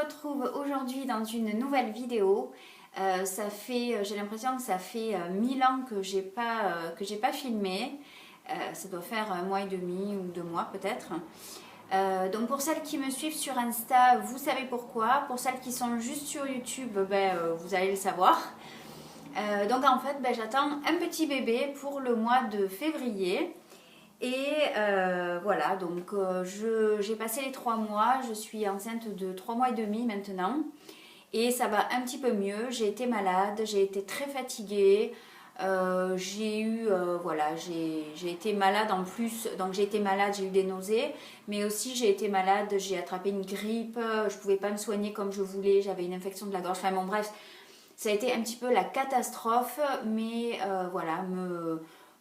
retrouve aujourd'hui dans une nouvelle vidéo. J'ai l'impression que ça fait 1000 ans que j'ai pas filmé. Ça doit faire un mois et demi ou 2 mois peut-être. Donc pour celles qui me suivent sur Insta, vous savez pourquoi. Pour celles qui sont juste sur YouTube, vous allez le savoir. Donc en fait, j'attends un petit bébé pour le mois de février. Et voilà, donc j'ai passé les 3 mois, je suis enceinte de 3 mois et demi maintenant. Et ça va un petit peu mieux, j'ai été malade, j'ai été très fatiguée. J'ai été malade en plus, donc j'ai été malade, j'ai eu des nausées, mais aussi j'ai été malade, j'ai attrapé une grippe, je pouvais pas me soigner comme je voulais, j'avais une infection de la gorge, enfin bon bref, ça a été un petit peu la catastrophe, mais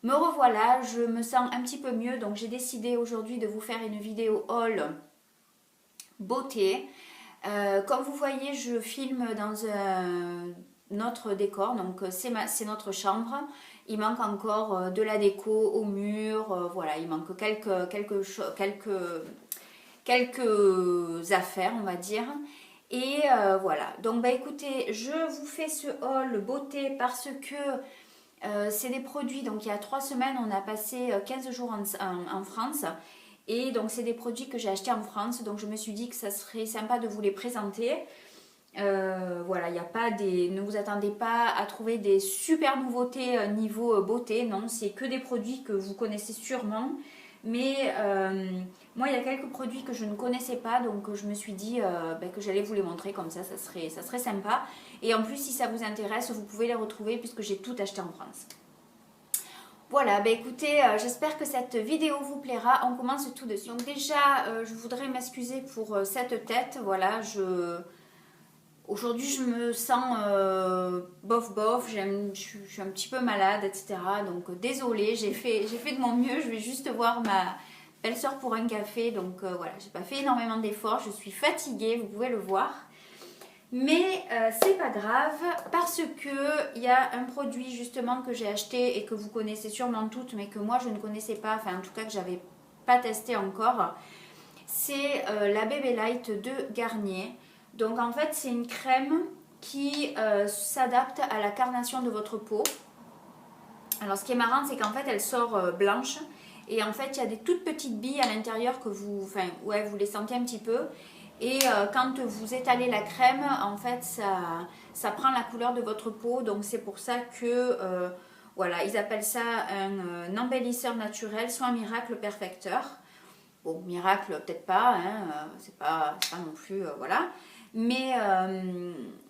me revoilà, je me sens un petit peu mieux, donc j'ai décidé aujourd'hui de vous faire une vidéo haul beauté. Comme vous voyez, je filme dans notre décor, donc c'est notre chambre. Il manque encore de la déco au mur, voilà, il manque quelques affaires, on va dire. Et voilà, donc écoutez, je vous fais ce haul beauté parce que c'est des produits, donc il y a 3 semaines, on a passé 15 jours en France. Et donc c'est des produits que j'ai achetés en France, donc je me suis dit que ça serait sympa de vous les présenter. Voilà, il y a pas ne vous attendez pas à trouver des super nouveautés niveau beauté, non, c'est que des produits que vous connaissez sûrement. Mais moi, il y a quelques produits que je ne connaissais pas, donc je me suis dit que j'allais vous les montrer, comme ça serait sympa. Et en plus, si ça vous intéresse, vous pouvez les retrouver puisque j'ai tout acheté en France. Voilà, écoutez, j'espère que cette vidéo vous plaira. On commence tout de suite. Donc déjà, je voudrais m'excuser pour cette tête. Voilà, aujourd'hui je me sens bof bof, je suis un petit peu malade, etc. Donc désolée, j'ai fait de mon mieux. Je vais juste voir ma belle-sœur pour un café. Donc voilà, j'ai pas fait énormément d'efforts. Je suis fatiguée, vous pouvez le voir. Mais c'est pas grave parce que il y a un produit justement que j'ai acheté et que vous connaissez sûrement toutes mais que moi je ne connaissais pas, enfin en tout cas que j'avais pas testé encore. C'est la Baby Light de Garnier. Donc en fait c'est une crème qui s'adapte à la carnation de votre peau. Alors ce qui est marrant c'est qu'en fait elle sort blanche et en fait il y a des toutes petites billes à l'intérieur que vous les sentez un petit peu. Et quand vous étalez la crème, en fait, ça prend la couleur de votre peau. Donc, c'est pour ça que, voilà, ils appellent ça un embellisseur naturel, soit un miracle perfecteur. Bon, miracle, peut-être pas, hein, c'est pas non plus, voilà. Mais,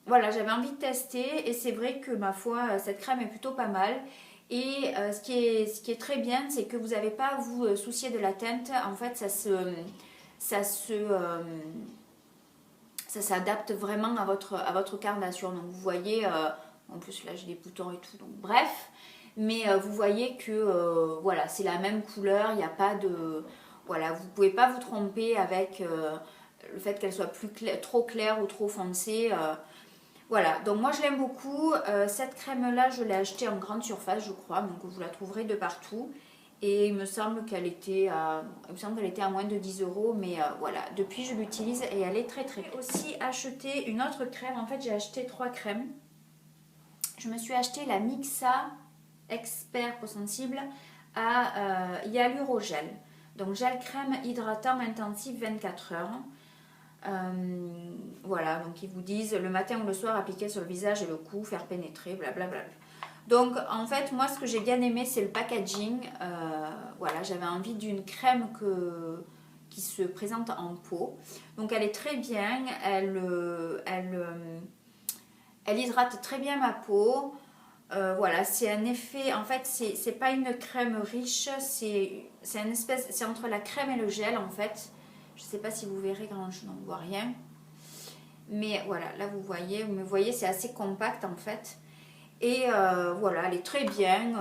voilà, j'avais envie de tester. Et c'est vrai que, ma foi, cette crème est plutôt pas mal. Et ce qui est très bien, c'est que vous n'avez pas à vous soucier de la teinte. En fait, ça s'adapte vraiment à votre carnation. Donc vous voyez, en plus là j'ai des boutons et tout, donc bref. Mais vous voyez que voilà, c'est la même couleur, il n'y a pas de... Voilà, vous ne pouvez pas vous tromper avec le fait qu'elle soit trop claire ou trop foncée. Voilà, donc moi je l'aime beaucoup. Cette crème-là, je l'ai achetée en grande surface, je crois, donc vous la trouverez de partout. Et il me semble qu'elle était à moins de 10 euros, mais voilà, depuis je l'utilise et elle est très très bien. J'ai aussi acheté une autre crème, en fait j'ai acheté 3 crèmes. Je me suis acheté la Mixa Expert Peau Sensible à Hyalurogel. Donc gel crème hydratant intensif 24 heures. Voilà, donc ils vous disent le matin ou le soir appliquer sur le visage et le cou, faire pénétrer, blablabla. Donc en fait moi ce que j'ai bien aimé c'est le packaging. Voilà, j'avais envie d'une crème qui se présente en pot. Donc elle est très bien, elle hydrate très bien ma peau. Voilà, c'est un effet, en fait c'est pas une crème riche, c'est entre la crème et le gel en fait. Je sais pas si vous verrez quand je n'en vois rien. Mais voilà, là vous voyez c'est assez compact en fait. Et voilà, elle est très bien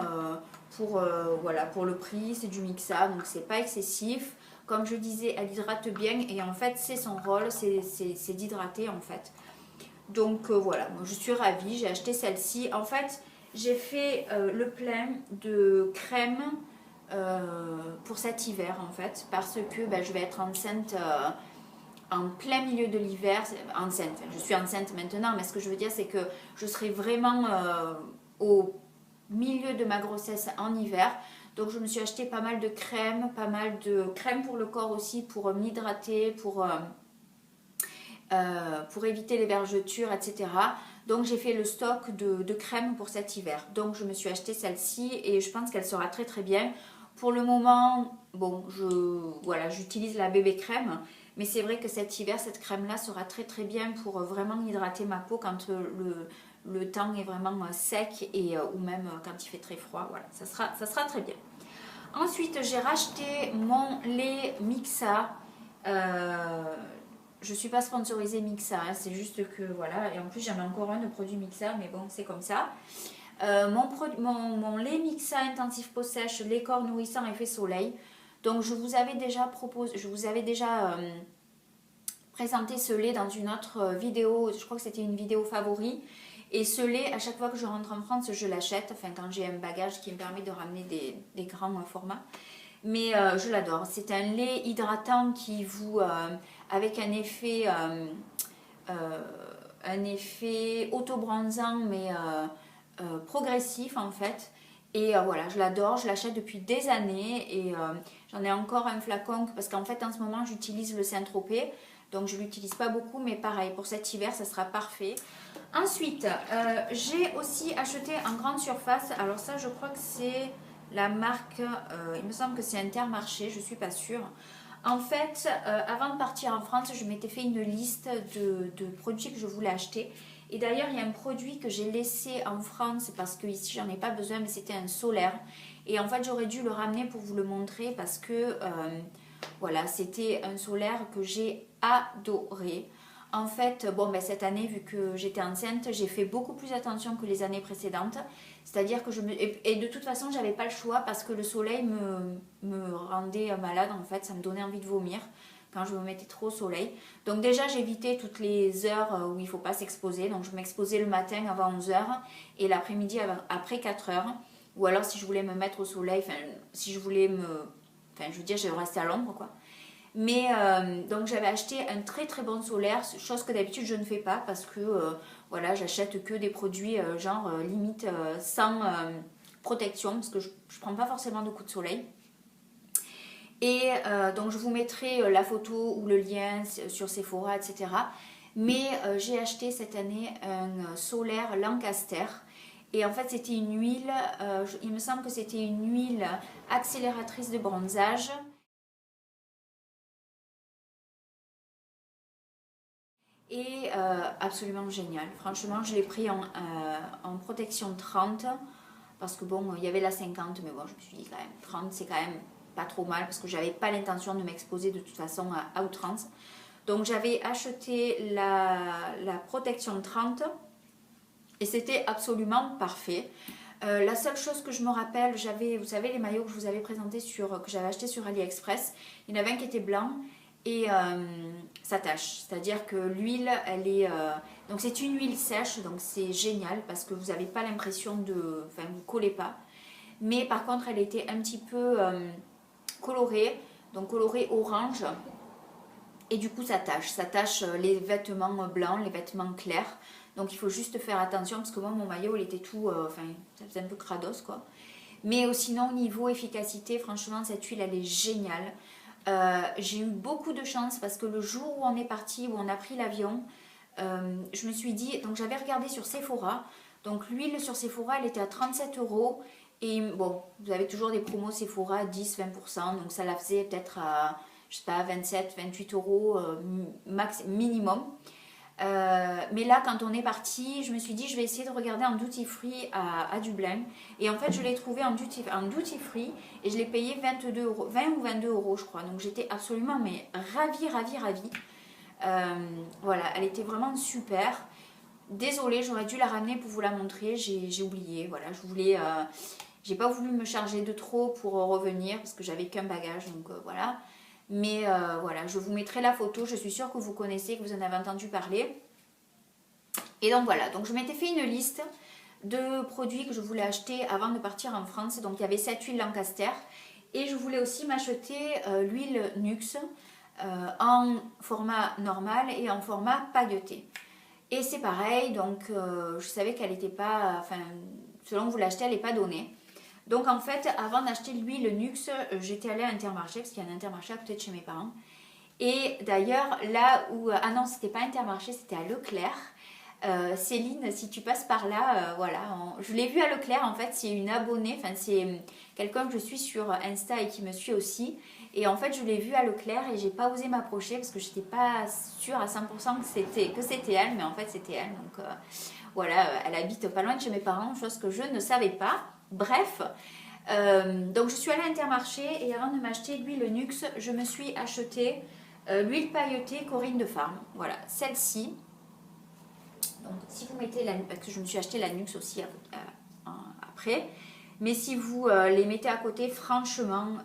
voilà, pour le prix, c'est du Mixa, donc c'est pas excessif. Comme je disais, elle hydrate bien et en fait c'est son rôle, c'est d'hydrater en fait. Donc voilà, moi je suis ravie, j'ai acheté celle-ci. En fait, j'ai fait le plein de crème pour cet hiver en fait, parce que je vais être enceinte en plein milieu de l'hiver, enceinte, enfin, je suis enceinte maintenant, mais ce que je veux dire c'est que je serai vraiment au milieu de ma grossesse en hiver. Donc je me suis acheté pas mal de crème pour le corps aussi, pour m'hydrater, pour éviter les vergetures, etc. Donc j'ai fait le stock de crème pour cet hiver. Donc je me suis acheté celle-ci et je pense qu'elle sera très très bien. Pour le moment, bon, voilà, j'utilise la bébé crème. Mais c'est vrai que cet hiver, cette crème-là sera très très bien pour vraiment hydrater ma peau quand le temps est vraiment sec ou même quand il fait très froid. Voilà, ça sera très bien. Ensuite, j'ai racheté mon lait Mixa. Je ne suis pas sponsorisée Mixa, hein, c'est juste que voilà. Et en plus, j'en ai encore un de produit Mixa, mais bon, c'est comme ça. Mon lait Mixa intensif peau sèche, lait corps nourrissant effet soleil. Donc, je vous avais déjà présenté ce lait dans une autre vidéo. Je crois que c'était une vidéo favori. Et ce lait, à chaque fois que je rentre en France, je l'achète. Enfin, quand j'ai un bagage qui me permet de ramener des grands formats. Mais je l'adore. C'est un lait hydratant qui vous... avec un effet auto-bronzant, mais progressif en fait. Et voilà, je l'adore. Je l'achète depuis des années. Et j'en ai encore un flacon. Parce qu'en fait, en ce moment, j'utilise le Saint-Tropez. Donc, je ne l'utilise pas beaucoup. Mais pareil, pour cet hiver, ça sera parfait. Ensuite, j'ai aussi acheté en grande surface. Alors ça, je crois que c'est la marque, il me semble que c'est Intermarché, je ne suis pas sûre. En fait, avant de partir en France, je m'étais fait une liste de produits que je voulais acheter. Et d'ailleurs, il y a un produit que j'ai laissé en France parce que ici, j'en ai pas besoin, mais c'était un solaire. Et en fait, j'aurais dû le ramener pour vous le montrer parce que, voilà, c'était un solaire que j'ai adoré. En fait, bon, ben, cette année, vu que j'étais enceinte, j'ai fait beaucoup plus attention que les années précédentes. C'est-à-dire que et de toute façon, j'avais pas le choix parce que le soleil me rendait malade, en fait. Ça me donnait envie de vomir quand je me mettais trop au soleil. Donc déjà, j'évitais toutes les heures où il faut pas s'exposer. Donc je m'exposais le matin avant 11 h et l'après-midi après 4 h. Ou alors si je voulais me mettre au soleil, enfin, si je voulais Enfin, je veux dire, je restais à l'ombre, quoi. Mais donc j'avais acheté un très très bon solaire, chose que d'habitude je ne fais pas parce que voilà, j'achète que des produits genre limite sans protection parce que je ne prends pas forcément de coups de soleil. Et donc je vous mettrai la photo ou le lien sur Sephora, etc. Mais j'ai acheté cette année un solaire Lancaster. Et en fait c'était une huile, il me semble que c'était une huile accélératrice de bronzage. Et absolument génial. Franchement, je l'ai pris en protection 30 parce que bon, il y avait la 50, mais bon, je me suis dit quand même 30, c'est quand même pas trop mal parce que j'avais pas l'intention de m'exposer de toute façon à outrance. Donc j'avais acheté la protection 30 et c'était absolument parfait. La seule chose que je me rappelle, vous savez, les maillots que je vous avais présentés que j'avais acheté sur AliExpress, il y en avait un qui était blanc et ça tâche. C'est-à-dire que l'huile, elle est... donc c'est une huile sèche, donc c'est génial parce que vous n'avez pas l'impression de... Enfin, vous ne collez pas. Mais par contre, elle était un petit peu colorée, donc colorée orange. Et du coup, ça tâche les vêtements blancs, les vêtements clairs. Donc il faut juste faire attention parce que moi, mon maillot, il était tout... Enfin, ça faisait un peu crados, quoi. Mais sinon, niveau efficacité, franchement, cette huile, elle est géniale. J'ai eu beaucoup de chance parce que le jour où on est parti, où on a pris l'avion, je me suis dit, donc j'avais regardé sur Sephora, donc l'huile sur Sephora elle était à 37 € et bon, vous avez toujours des promos Sephora 10-20%, donc ça la faisait peut-être à, je sais pas, 27-28 € max minimum. Mais là, quand on est parti, je me suis dit, je vais essayer de regarder en duty free à Dublin. Et en fait, je l'ai trouvé en duty free et je l'ai payé 22 €, 20 ou 22 € je crois. Donc j'étais absolument mais ravie. Voilà, elle était vraiment super. Désolée, j'aurais dû la ramener pour vous la montrer. J'ai oublié. Voilà, j'ai pas voulu me charger de trop pour revenir parce que j'avais qu'un bagage. Donc voilà. Mais voilà, je vous mettrai la photo, je suis sûre que vous connaissez, que vous en avez entendu parler. Et donc voilà, donc je m'étais fait une liste de produits que je voulais acheter avant de partir en France. Donc il y avait cette huile Lancaster et je voulais aussi m'acheter l'huile Nux. en format normal et en format pailleté. Et c'est pareil, donc je savais qu'elle n'était pas, enfin, selon que vous l'achetez, elle n'est pas donnée. Donc en fait, avant d'acheter l'huile Nuxe, j'étais allée à Intermarché, parce qu'il y a un Intermarché à côté de chez mes parents. Et d'ailleurs, là où, ah non, c'était pas Intermarché, c'était à Leclerc. Céline, si tu passes par là, voilà, je l'ai vue à Leclerc, en fait, c'est une abonnée, enfin c'est quelqu'un que je suis sur Insta et qui me suit aussi. Et en fait, je l'ai vue à Leclerc et j'ai pas osé m'approcher parce que j'étais pas sûre à 100% que c'était elle, mais en fait c'était elle. Donc voilà, elle habite pas loin de chez mes parents, chose que je ne savais pas. Bref, donc je suis allée à Intermarché et avant de m'acheter l'huile Nuxe, je me suis acheté l'huile pailletée Corinne de Farm. Voilà, celle-ci. Donc si vous mettez la, parce que je me suis acheté la Nuxe aussi après, mais si vous les mettez à côté, franchement,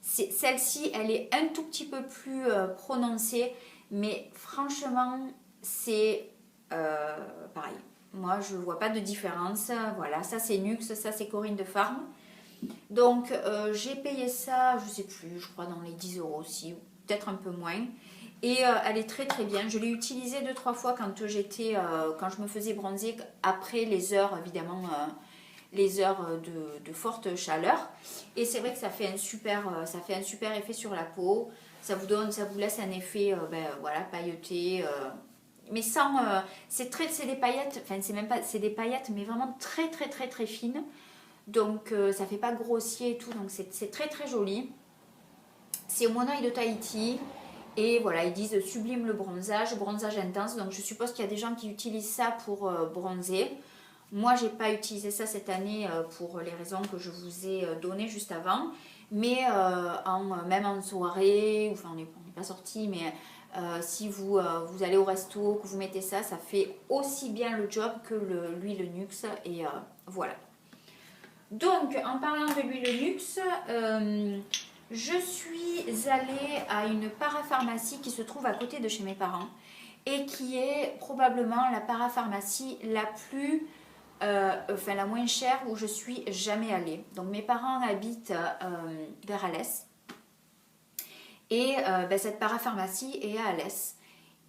celle-ci, elle est un tout petit peu plus prononcée, mais franchement, c'est pareil. Moi, je ne vois pas de différence. Voilà, ça c'est Nuxe, ça c'est Corinne de Farm. Donc, j'ai payé ça, je sais plus, je crois dans les 10 euros aussi, peut-être un peu moins. Et elle est très très bien. Je l'ai utilisée 2-3 fois quand quand je me faisais bronzer après les heures, évidemment, les heures de forte chaleur. Et c'est vrai que ça fait un super effet sur la peau. Ça vous laisse un effet, voilà, pailleté. Mais sans, c'est des paillettes. Enfin, c'est même pas, c'est des paillettes, mais vraiment très très très très fines. Donc ça fait pas grossier et tout, donc c'est très très joli. C'est au Monoeil de Tahiti. Et voilà, ils disent sublime le bronzage, bronzage intense. Donc je suppose qu'il y a des gens qui utilisent ça pour bronzer. Moi, j'ai pas utilisé ça cette année pour les raisons que je vous ai données juste avant. Mais même en soirée, enfin on n'est pas sorti, mais si vous allez au resto, que vous mettez ça, ça fait aussi bien le job que l'huile Nuxe. Et voilà. Donc, en parlant de l'huile Nuxe, je suis allée à une parapharmacie qui se trouve à côté de chez mes parents et qui est probablement la parapharmacie la plus, enfin la moins chère où je suis jamais allée. Donc, mes parents habitent vers Alès et cette parapharmacie est à Alès.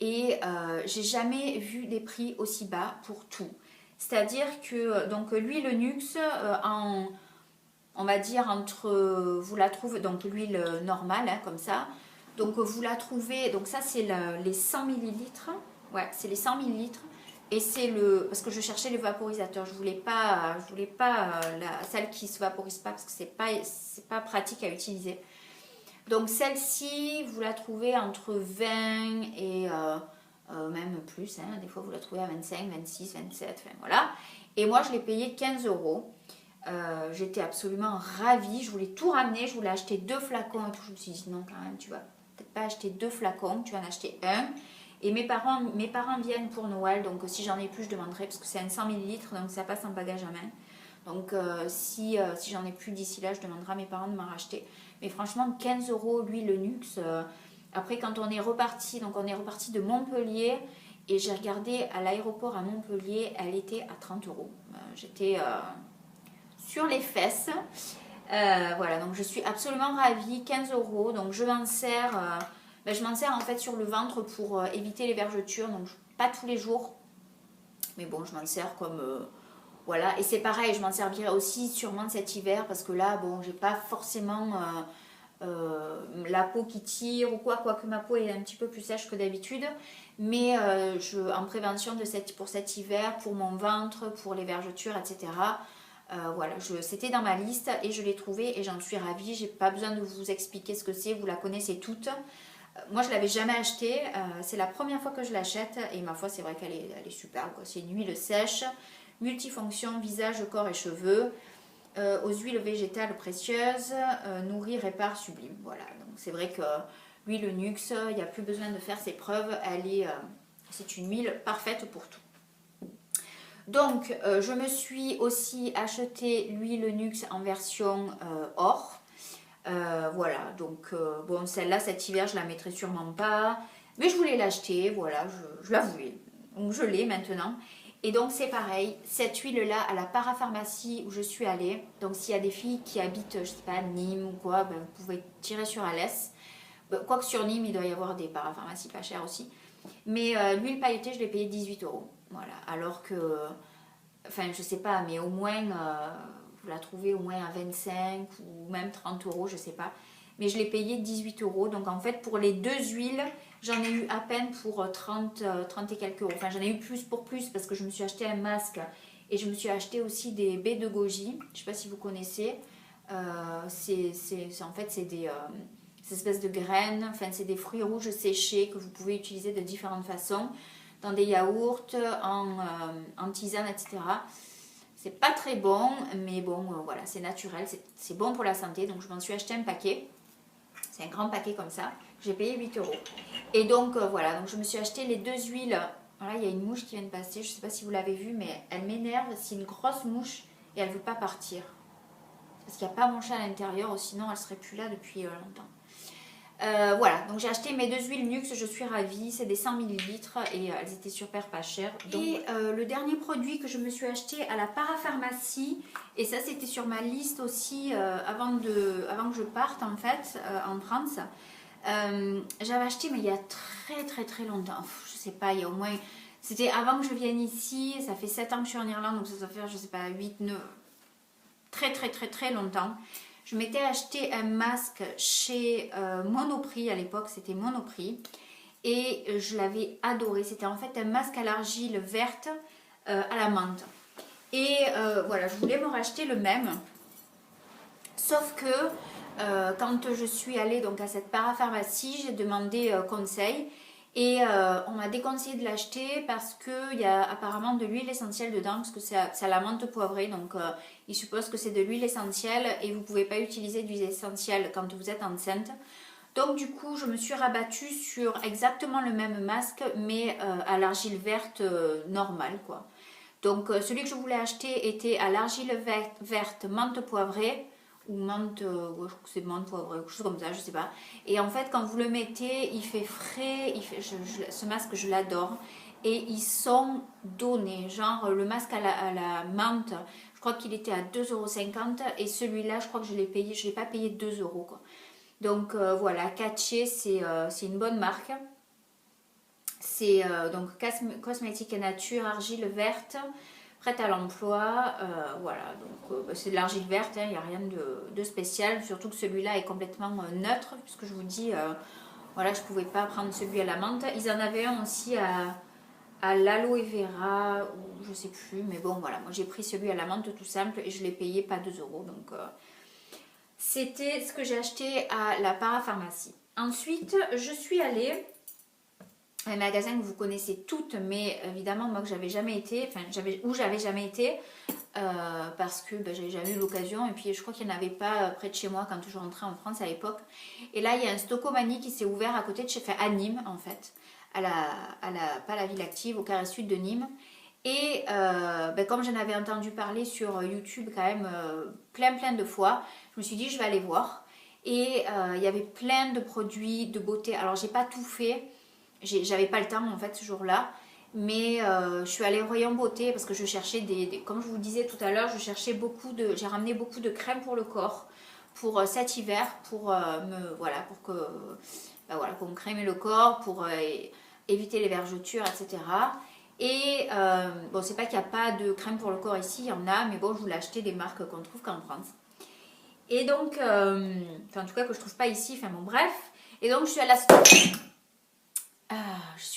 Et j'ai jamais vu des prix aussi bas pour tout. C'est-à-dire que donc l'huile Nuxe, on va dire vous la trouvez, donc l'huile normale, hein, comme ça. Donc vous la trouvez, donc ça c'est les 100 millilitres. Ouais, c'est les 100 millilitres. Et c'est parce que je cherchais le vaporisateur. Je voulais pas celle qui se vaporise pas parce que c'est pas pratique à utiliser. Donc celle-ci, vous la trouvez entre 20 et même plus, hein. Des fois vous la trouvez à 25, 26, 27, enfin voilà. Et moi je l'ai payé 15 euros. J'étais absolument ravie, je voulais tout ramener, je voulais acheter 2 flacons et tout. Je me suis dit non quand même, tu vas peut-être pas acheter 2 flacons, tu vas en acheter un. Et mes parents viennent pour Noël, donc si j'en ai plus je demanderai parce que c'est un 100 millilitres, donc ça passe en bagage à main. Donc si j'en ai plus d'ici là, je demanderai à mes parents de m'en racheter. Mais franchement, 15 euros l'huile Nuxe. Après, quand on est reparti, donc on est reparti de Montpellier et j'ai regardé à l'aéroport à Montpellier, elle était à 30 euros. J'étais sur les fesses. Voilà, donc je suis absolument ravie. 15 euros, donc je m'en sers. Je m'en sers en fait sur le ventre pour éviter les vergetures. Donc pas tous les jours, mais bon, je m'en sers comme voilà, et c'est pareil, je m'en servirai aussi sûrement cet hiver parce que là, bon, j'ai pas forcément la peau qui tire ou quoi, quoique ma peau est un petit peu plus sèche que d'habitude. Mais en prévention pour cet hiver, pour mon ventre, pour les vergetures, etc. Voilà, c'était dans ma liste et je l'ai trouvé et j'en suis ravie. J'ai pas besoin de vous expliquer ce que c'est, vous la connaissez toutes. Moi, je l'avais jamais acheté, c'est la première fois que je l'achète et ma foi, c'est vrai qu'elle est superbe. C'est une huile sèche, multifonction, visage, corps et cheveux, aux huiles végétales précieuses, nourrit, répare, sublime. Voilà, donc c'est vrai que l'huile Nuxe, il n'y a plus besoin de faire ses preuves, c'est une huile parfaite pour tout. Donc, je me suis aussi acheté l'huile Nuxe en version or. Voilà, donc bon, celle-là, cet hiver, je la mettrai sûrement pas. Mais je voulais l'acheter, voilà, je la voulais. Donc, je l'ai maintenant. Et donc, c'est pareil, cette huile-là, à la parapharmacie où je suis allée, donc s'il y a des filles qui habitent, je sais pas, Nîmes ou quoi, ben, vous pouvez tirer sur Alès. Quoique sur Nîmes, il doit y avoir des parapharmacies pas chères aussi. Mais l'huile pailletée, je l'ai payée 18 euros. Voilà. Alors que, enfin, je sais pas, mais au moins, vous la trouvez au moins à 25 ou même 30 euros, je sais pas. Mais je l'ai payée 18 euros. Donc en fait, pour les deux huiles, j'en ai eu à peine pour 30 et quelques euros. Enfin, j'en ai eu plus pour plus parce que je me suis acheté un masque et je me suis acheté aussi des baies de goji. Je sais pas si vous connaissez. En fait, c'est ces espèces de graines. Enfin, c'est des fruits rouges séchés que vous pouvez utiliser de différentes façons dans des yaourts, en tisane, etc. C'est pas très bon, mais bon, voilà, c'est naturel, c'est bon pour la santé. Donc, je m'en suis acheté un paquet. C'est un grand paquet comme ça. J'ai payé 8 euros. Et donc, voilà, donc je me suis acheté les deux huiles. Voilà, il y a une mouche qui vient de passer. Je sais pas si vous l'avez vue, mais elle m'énerve. C'est une grosse mouche et elle veut pas partir. Parce qu'il n'y a pas mon chat à l'intérieur, sinon elle serait plus là depuis longtemps. Voilà, donc j'ai acheté mes deux huiles Nux, je suis ravie, c'est des 100 ml et elles étaient super pas chères. Donc... Et le dernier produit que je me suis acheté à la parapharmacie, et ça c'était sur ma liste aussi avant que je parte en fait en France, j'avais acheté mais il y a très longtemps, je sais pas, il y a au moins, c'était avant que je vienne ici, ça fait 7 ans que je suis en Irlande, donc ça doit faire je sais pas 8, 9, très longtemps. Je m'étais acheté un masque chez Monoprix à l'époque, c'était Monoprix. Et je l'avais adoré. C'était en fait un masque à l'argile verte à la menthe. Et voilà, je voulais me racheter le même. Sauf que quand je suis allée donc, à cette parapharmacie, j'ai demandé conseil. Et on m'a déconseillé de l'acheter parce qu'il y a apparemment de l'huile essentielle dedans, parce que c'est à la menthe poivrée, donc il suppose que c'est de l'huile essentielle et vous ne pouvez pas utiliser d'huile essentielle quand vous êtes enceinte. Donc du coup, je me suis rabattue sur exactement le même masque, mais à l'argile verte normale, quoi. Donc celui que je voulais acheter était à l'argile verte menthe poivrée, ou menthe, ouais, je crois que c'est menthe poivrée, quelque chose comme ça, je sais pas. Et en fait, quand vous le mettez, il fait frais, ce masque, je l'adore. Et ils sont donnés, genre le masque à la menthe, je crois qu'il était à 2,50 € et celui-là, je crois que je l'ai payé, je l'ai pas payé 2 euros, quoi. Donc voilà, Catché, c'est une bonne marque. C'est donc cosmétique et nature, argile verte, prête à l'emploi. Voilà, donc c'est de l'argile verte, il n'y a rien de spécial. Surtout que celui-là est complètement neutre, puisque je vous dis, voilà, je ne pouvais pas prendre celui à la menthe. Ils en avaient un aussi à l'aloe vera, ou je sais plus, mais bon, voilà, moi j'ai pris celui à la menthe tout simple et je l'ai payé pas 2 euros. Donc c'était ce que j'ai acheté à la parapharmacie. Ensuite, je suis allée un magasin que vous connaissez toutes, mais évidemment moi que j'avais jamais été, enfin j'avais jamais été, parce que j'avais jamais eu l'occasion, et puis je crois qu'il n'y en avait pas près de chez moi quand je rentrais en France à l'époque. Et là il y a un Stocomanie qui s'est ouvert à côté de chez, enfin à Nîmes en fait, pas la ville active, au carré sud de Nîmes. Et comme j'en avais entendu parler sur YouTube quand même plein de fois, je me suis dit je vais aller voir. Et il y avait plein de produits de beauté. Alors j'ai pas tout fait. J'avais pas le temps en fait ce jour-là, mais je suis allée au rayon beauté parce que je cherchais comme je vous disais tout à l'heure, j'ai ramené beaucoup de crèmes pour le corps pour cet hiver, pour pour me crémer le corps, pour éviter les vergetures, etc. Et bon, c'est pas qu'il n'y a pas de crème pour le corps ici, il y en a, mais bon, je voulais acheter des marques qu'on trouve qu'en France. Et donc, en tout cas que je trouve pas ici, enfin bon, bref. Et donc, je suis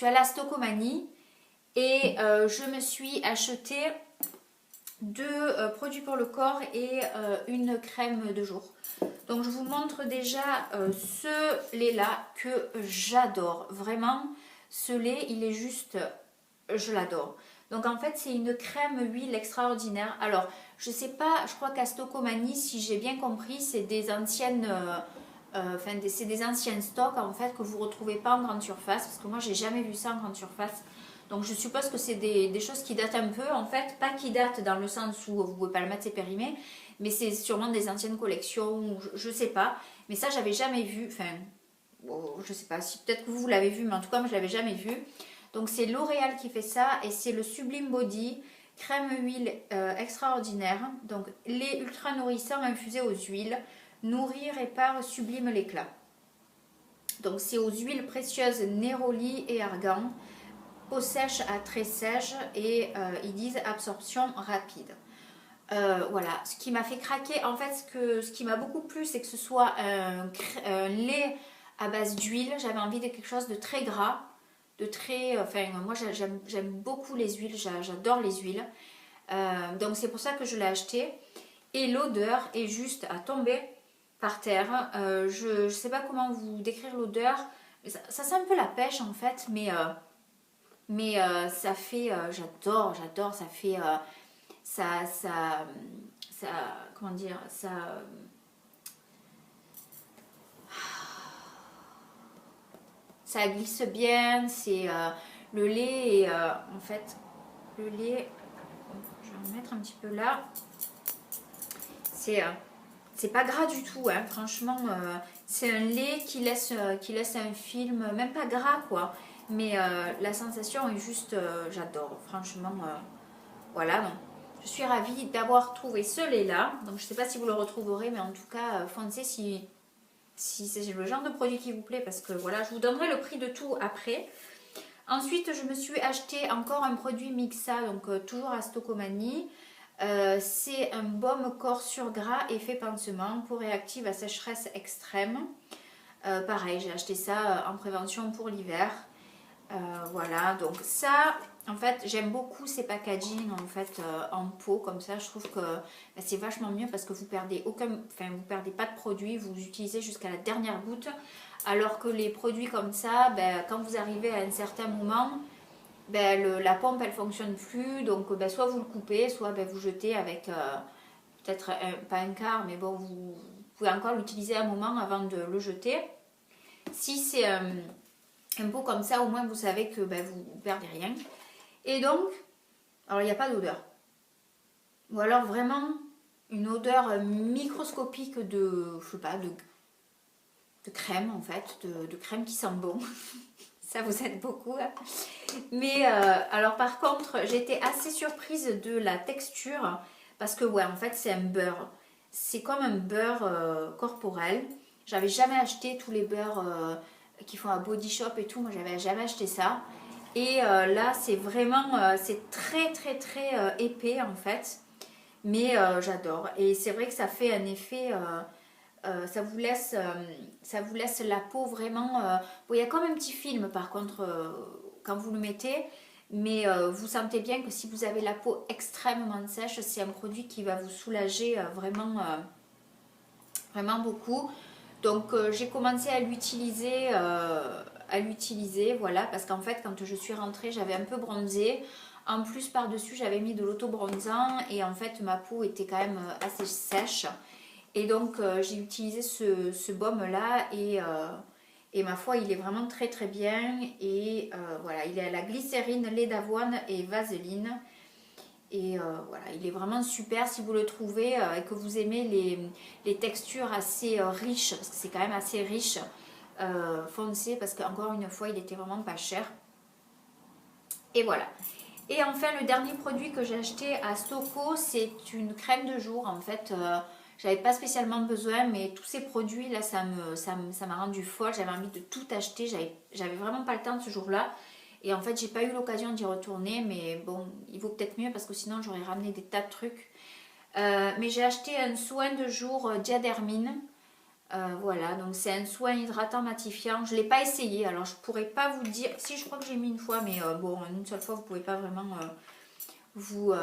à la Stocomanie et je me suis acheté 2 produits pour le corps et une crème de jour. Donc je vous montre déjà ce lait là que j'adore. Vraiment, ce lait il est juste, je l'adore. Donc en fait c'est une crème huile extraordinaire. Alors je sais pas, je crois qu'à Stocomanie, si j'ai bien compris, c'est des anciennes... c'est des anciens stocks en fait que vous ne retrouvez pas en grande surface, parce que moi j'ai jamais vu ça en grande surface. Donc je suppose que c'est des choses qui datent un peu en fait, pas qui datent dans le sens où vous pouvez pas le mettre, c'est périmé, mais c'est sûrement des anciennes collections, je sais pas. Mais ça j'avais jamais vu, enfin je sais pas, si peut-être que vous l'avez vu, mais en tout cas moi je l'avais jamais vu. Donc c'est L'Oréal qui fait ça et c'est le Sublime Body crème huile extraordinaire. Donc lait ultra nourrissant infusé aux huiles. Nourrir, répare, sublime l'éclat. Donc c'est aux huiles précieuses Neroli et argan, peau sèche à très sèche et ils disent absorption rapide. Voilà, ce qui m'a fait craquer, en fait ce qui m'a beaucoup plu, c'est que ce soit un lait à base d'huile. J'avais envie de quelque chose de très gras, de très, enfin moi j'aime beaucoup les huiles, j'adore les huiles. Donc c'est pour ça que je l'ai acheté. Et l'odeur est juste à tomber par terre. Je ne sais pas comment vous décrire l'odeur. Ça sent un peu la pêche en fait, mais ça fait, j'adore, ça fait, ça, comment dire, ça glisse bien. C'est le lait et en fait, le lait, je vais en mettre un petit peu là. C'est pas gras du tout, hein, franchement. C'est un lait qui laisse un film, même pas gras quoi. Mais la sensation est juste, j'adore, franchement. Voilà, donc je suis ravie d'avoir trouvé ce lait-là. Donc je sais pas si vous le retrouverez, mais en tout cas, foncez si c'est le genre de produit qui vous plaît, parce que voilà, je vous donnerai le prix de tout après. Ensuite, je me suis acheté encore un produit Mixa, donc toujours à Stocomanie. C'est un baume corps sur gras effet pansement pour réactive à sécheresse extrême. Pareil, j'ai acheté ça en prévention pour l'hiver. Voilà, donc ça, en fait, j'aime beaucoup ces packaging en fait en pot comme ça. Je trouve que c'est vachement mieux parce que vous perdez vous perdez pas de produit, vous utilisez jusqu'à la dernière goutte. Alors que les produits comme ça, quand vous arrivez à un certain moment, la pompe elle fonctionne plus, donc soit vous le coupez, soit vous jetez avec peut-être pas un quart, mais bon, vous pouvez encore l'utiliser un moment avant de le jeter. Si c'est un pot comme ça, au moins vous savez que vous ne perdez rien. Et donc, alors il n'y a pas d'odeur. Ou alors vraiment une odeur microscopique de, je sais pas, de crème en fait, de crème qui sent bon. Ça vous aide beaucoup. Hein. Mais alors par contre, j'étais assez surprise de la texture parce que ouais, en fait c'est un beurre. C'est comme un beurre corporel. J'avais jamais acheté tous les beurres qui font à Body Shop et tout. Moi, j'avais jamais acheté ça. Et là, c'est vraiment, c'est très très très épais en fait. Mais j'adore. Et c'est vrai que ça fait un effet. Ça vous laisse la peau vraiment. Bon, il y a comme un petit film par contre quand vous le mettez, mais vous sentez bien que si vous avez la peau extrêmement sèche, c'est un produit qui va vous soulager vraiment beaucoup. Donc j'ai commencé à l'utiliser, voilà, parce qu'en fait quand je suis rentrée, j'avais un peu bronzé. En plus par-dessus, j'avais mis de l'auto-bronzant et en fait ma peau était quand même assez sèche. Et donc j'ai utilisé ce baume là et ma foi il est vraiment très très bien. Et voilà, il est à la glycérine, lait d'avoine et vaseline. Et voilà, il est vraiment super si vous le trouvez et que vous aimez les textures assez riches, parce que c'est quand même assez riche. Foncez parce qu'encore une fois il était vraiment pas cher. Et voilà. Et enfin le dernier produit que j'ai acheté à Stoco, c'est une crème de jour en fait. J'avais pas spécialement besoin, mais tous ces produits là, ça m'a rendu folle. J'avais envie de tout acheter. J'avais vraiment pas le temps ce jour-là. Et en fait, j'ai pas eu l'occasion d'y retourner. Mais bon, il vaut peut-être mieux parce que sinon, j'aurais ramené des tas de trucs. Mais j'ai acheté un soin de jour Diadermine. Voilà, donc c'est un soin hydratant matifiant. Je l'ai pas essayé, alors je pourrais pas vous dire. Si, je crois que j'ai mis une fois, mais bon, une seule fois, vous pouvez pas vraiment vous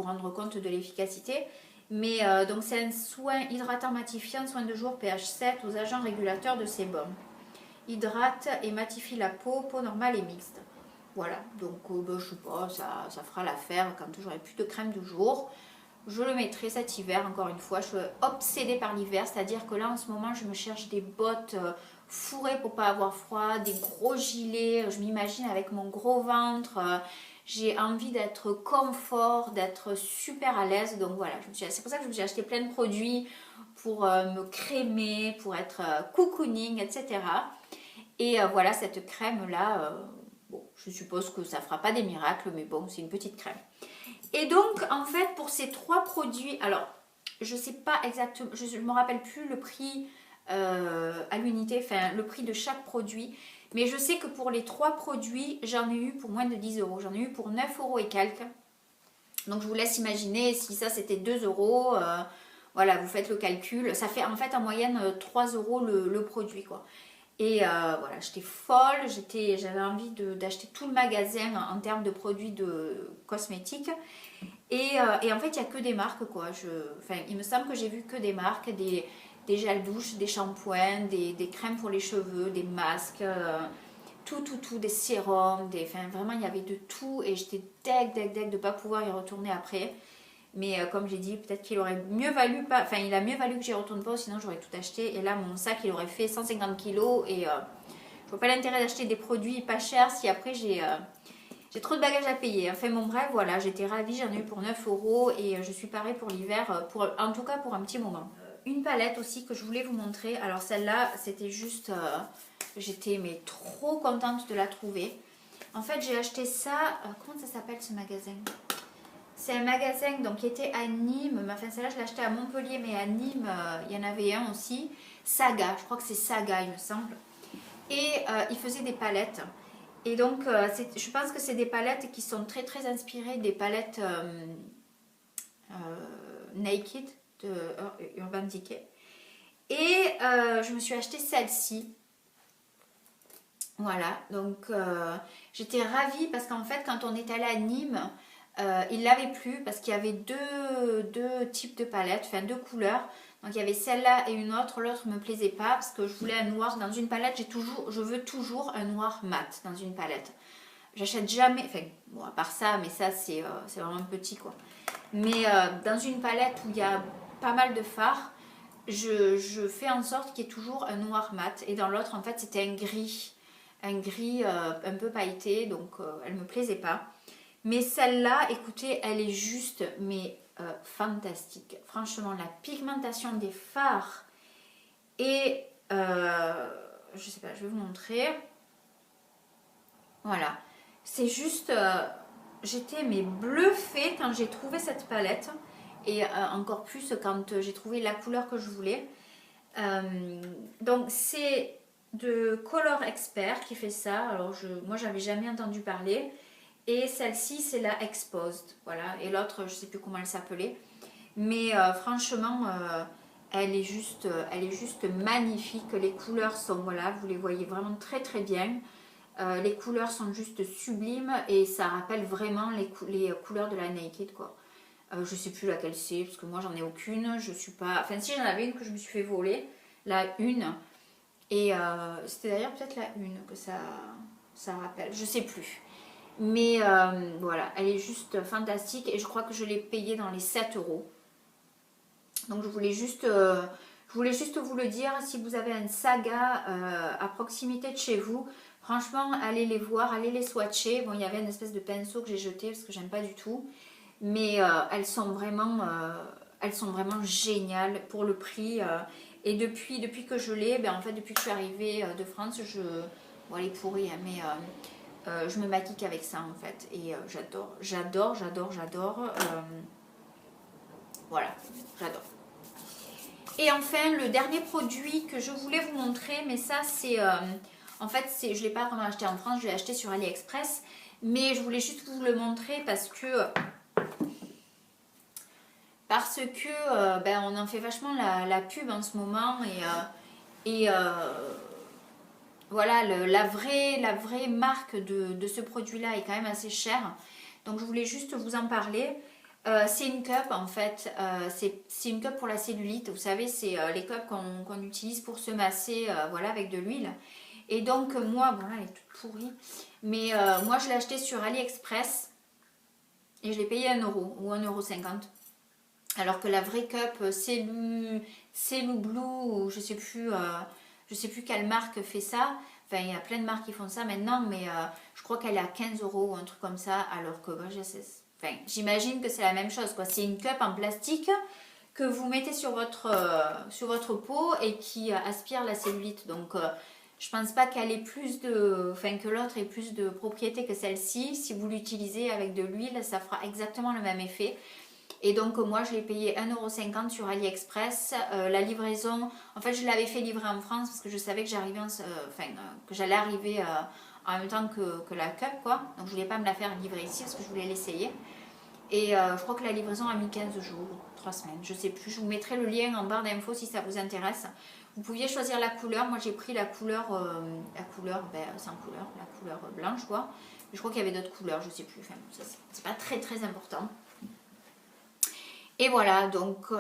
rendre compte de l'efficacité. Mais donc c'est un soin hydratant matifiant, soin de jour pH 7 aux agents régulateurs de sébum. Hydrate et matifie la peau normale et mixte. Voilà, donc je sais pas, ça fera l'affaire quand j'aurai plus de crème de jour. Je le mettrai cet hiver, encore une fois. Je suis obsédée par l'hiver, c'est-à-dire que là en ce moment je me cherche des bottes fourrées pour pas avoir froid, des gros gilets. Je m'imagine avec mon gros ventre. J'ai envie d'être confort, d'être super à l'aise. Donc voilà, c'est pour ça que je me suis acheté plein de produits pour me crémer, pour être cocooning, etc. Et voilà, cette crème-là, bon, je suppose que ça fera pas des miracles, mais bon, c'est une petite crème. Et donc, en fait, pour ces trois produits, alors, je sais pas exactement, je ne me rappelle plus le prix à l'unité, enfin le prix de chaque produit. Mais je sais que pour les 3 produits, j'en ai eu pour moins de 10 euros. J'en ai eu pour 9 euros et quelques. Donc je vous laisse imaginer si ça c'était 2 euros. Voilà, vous faites le calcul. Ça fait en fait en moyenne 3 euros le produit quoi. Et voilà, j'étais folle, j'avais envie d'acheter tout le magasin en termes de produits de cosmétiques. Et en fait, il n'y a que des marques, quoi. Enfin, il me semble que j'ai vu que des marques, des gels douche, des shampoings, des crèmes pour les cheveux, des masques, tout, des sérums, enfin, vraiment, il y avait de tout. Et j'étais deg de ne pas pouvoir y retourner après. Mais comme j'ai dit, peut-être qu'il aurait mieux valu, pas, enfin, il a mieux valu que j'y retourne pas, sinon j'aurais tout acheté. Et là, mon sac, il aurait fait 150 kilos. Et je vois pas l'intérêt d'acheter des produits pas chers si après j'ai trop de bagages à payer. Enfin bon bref, voilà, j'étais ravie, j'en ai eu pour 9 euros et je suis parée pour l'hiver, en tout cas pour un petit moment. Une palette aussi que je voulais vous montrer. Alors celle-là, c'était juste, j'étais mais trop contente de la trouver. En fait, j'ai acheté ça, comment ça s'appelle ce magasin? C'est un magasin donc, qui était à Nîmes, mais enfin celle-là je l'ai acheté à Montpellier, mais à Nîmes, il y en avait un aussi. Saga, je crois que c'est Saga il me semble. Et il faisait des palettes. Et donc, je pense que c'est des palettes qui sont très inspirées des palettes Naked de Urban Decay. Et je me suis acheté celle-ci. Voilà, donc j'étais ravie parce qu'en fait, quand on est allé à Nîmes, il ne l'avait plus parce qu'il y avait deux types de palettes, enfin 2 couleurs. Donc il y avait celle-là et une autre. L'autre ne me plaisait pas parce que je voulais un noir dans une palette. Je veux toujours un noir mat dans une palette. J'achète jamais, enfin bon à part ça, mais ça c'est vraiment petit quoi. Mais dans une palette où il y a pas mal de fards, je fais en sorte qu'il y ait toujours un noir mat. Et dans l'autre en fait c'était un gris un peu pailleté, donc elle me plaisait pas. Mais celle-là, écoutez, elle est juste, mais fantastique. Franchement, la pigmentation des fards et je sais pas, je vais vous montrer. Voilà, c'est juste, j'étais mais bluffée quand j'ai trouvé cette palette et encore plus quand j'ai trouvé la couleur que je voulais. Donc c'est de Color Expert qui fait ça. Alors moi, j'avais jamais entendu parler. Et celle-ci, c'est la Exposed. Voilà. Et l'autre, je sais plus comment elle s'appelait. Mais franchement, elle est juste magnifique. Les couleurs sont, voilà, vous les voyez vraiment très bien. Les couleurs sont juste sublimes et ça rappelle vraiment les couleurs de la Naked, quoi. Je sais plus laquelle c'est parce que moi j'en ai aucune. Je suis pas. Enfin, si j'en avais une que je me suis fait voler, la une. Et c'était d'ailleurs peut-être la une que ça rappelle. Je sais plus. Mais voilà, elle est juste fantastique et je crois que je l'ai payée dans les 7 euros. Donc je voulais juste vous le dire, si vous avez un Saga à proximité de chez vous, franchement, allez les voir, allez les swatcher. Bon, il y avait une espèce de pinceau que j'ai jeté parce que j'aime pas du tout. Mais elles sont vraiment géniales pour le prix. Et depuis que je l'ai, ben, en fait, depuis que je suis arrivée de France, bon, elle est pourrie, hein, mais je me maquille qu'avec ça en fait et j'adore. Voilà, j'adore. Et enfin, le dernier produit que je voulais vous montrer, mais ça c'est en fait, je ne l'ai pas vraiment acheté en France, je l'ai acheté sur AliExpress, mais je voulais juste vous le montrer parce que ben, on en fait vachement la pub en ce moment et voilà, la vraie marque de ce produit-là est quand même assez chère. Donc je voulais juste vous en parler. C'est une cup en fait, c'est une cup pour la cellulite. Vous savez, c'est les cups qu'on utilise pour se masser voilà, avec de l'huile. Et donc moi, bon là elle est toute pourrie, mais moi je l'ai acheté sur AliExpress et je l'ai payé 1 euro ou 1,50 €. Alors que la vraie cup Celu Blue ou je sais plus quelle marque fait ça. Enfin, il y a plein de marques qui font ça maintenant, mais je crois qu'elle est à 15 € ou un truc comme ça. Alors que moi, enfin, j'imagine que c'est la même chose, quoi. C'est une cup en plastique que vous mettez sur votre peau et qui aspire la cellulite. Donc, je pense pas qu'elle ait que l'autre ait plus de propriétés que celle-ci. Si vous l'utilisez avec de l'huile, ça fera exactement le même effet. Et donc moi je l'ai payé 1,50 € sur AliExpress. La livraison, en fait je l'avais fait livrer en France parce que je savais que j'arrivais, que j'allais arriver en même temps que la cup quoi. Donc je voulais pas me la faire livrer ici parce que je voulais l'essayer. Et je crois que la livraison a mis 15 jours, 3 semaines, je sais plus. Je vous mettrai le lien en barre d'infos si ça vous intéresse. Vous pouviez choisir la couleur. Moi j'ai pris la couleur, sans couleur, la couleur blanche quoi. Mais je crois qu'il y avait d'autres couleurs, je sais plus. Enfin, c'est pas très très important. Et voilà, donc vous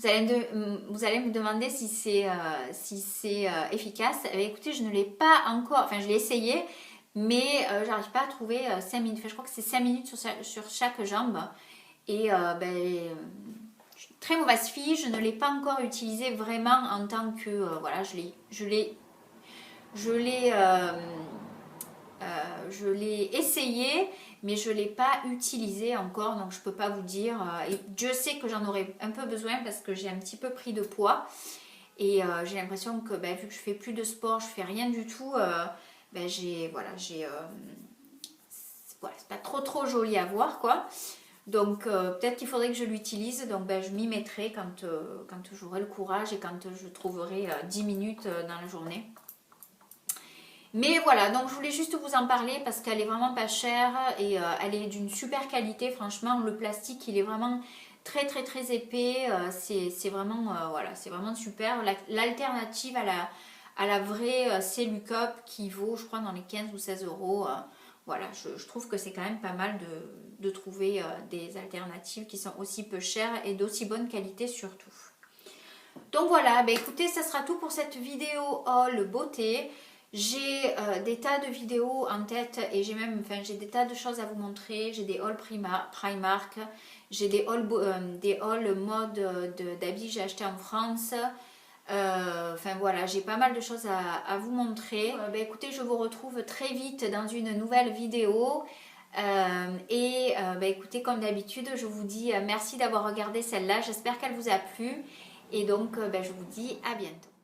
allez me demander si c'est efficace. Eh bien, écoutez, je ne l'ai pas encore, enfin je l'ai essayé, mais j'arrive pas à trouver 5 minutes. Enfin, je crois que c'est 5 minutes sur chaque jambe. Et je suis une très mauvaise fille, je ne l'ai pas encore utilisé vraiment en tant que... voilà, je l'ai essayé, mais je ne l'ai pas utilisé encore, donc je ne peux pas vous dire. Et Dieu sait que j'en aurais un peu besoin parce que j'ai un petit peu pris de poids. Et j'ai l'impression que vu que je fais plus de sport, je fais rien du tout, c'est pas trop joli à voir quoi. Donc peut-être qu'il faudrait que je l'utilise, donc je m'y mettrai quand j'aurai le courage et quand je trouverai 10 minutes dans la journée. Mais voilà, donc je voulais juste vous en parler parce qu'elle est vraiment pas chère et elle est d'une super qualité. Franchement, le plastique, il est vraiment très très très épais. C'est vraiment, voilà, c'est vraiment super. L'alternative à la vraie Cellucop qui vaut, je crois, dans les 15 ou 16 €. Voilà, je trouve que c'est quand même pas mal de trouver des alternatives qui sont aussi peu chères et d'aussi bonne qualité surtout. Donc voilà, écoutez, ça sera tout pour cette vidéo haul beauté. J'ai des tas de vidéos en tête et j'ai des tas de choses à vous montrer. J'ai des hauls Primark, j'ai des hauls mode d'habits que j'ai acheté en France. Voilà, j'ai pas mal de choses à vous montrer. Écoutez, je vous retrouve très vite dans une nouvelle vidéo. Écoutez, comme d'habitude, je vous dis merci d'avoir regardé celle-là. J'espère qu'elle vous a plu. Et donc, je vous dis à bientôt.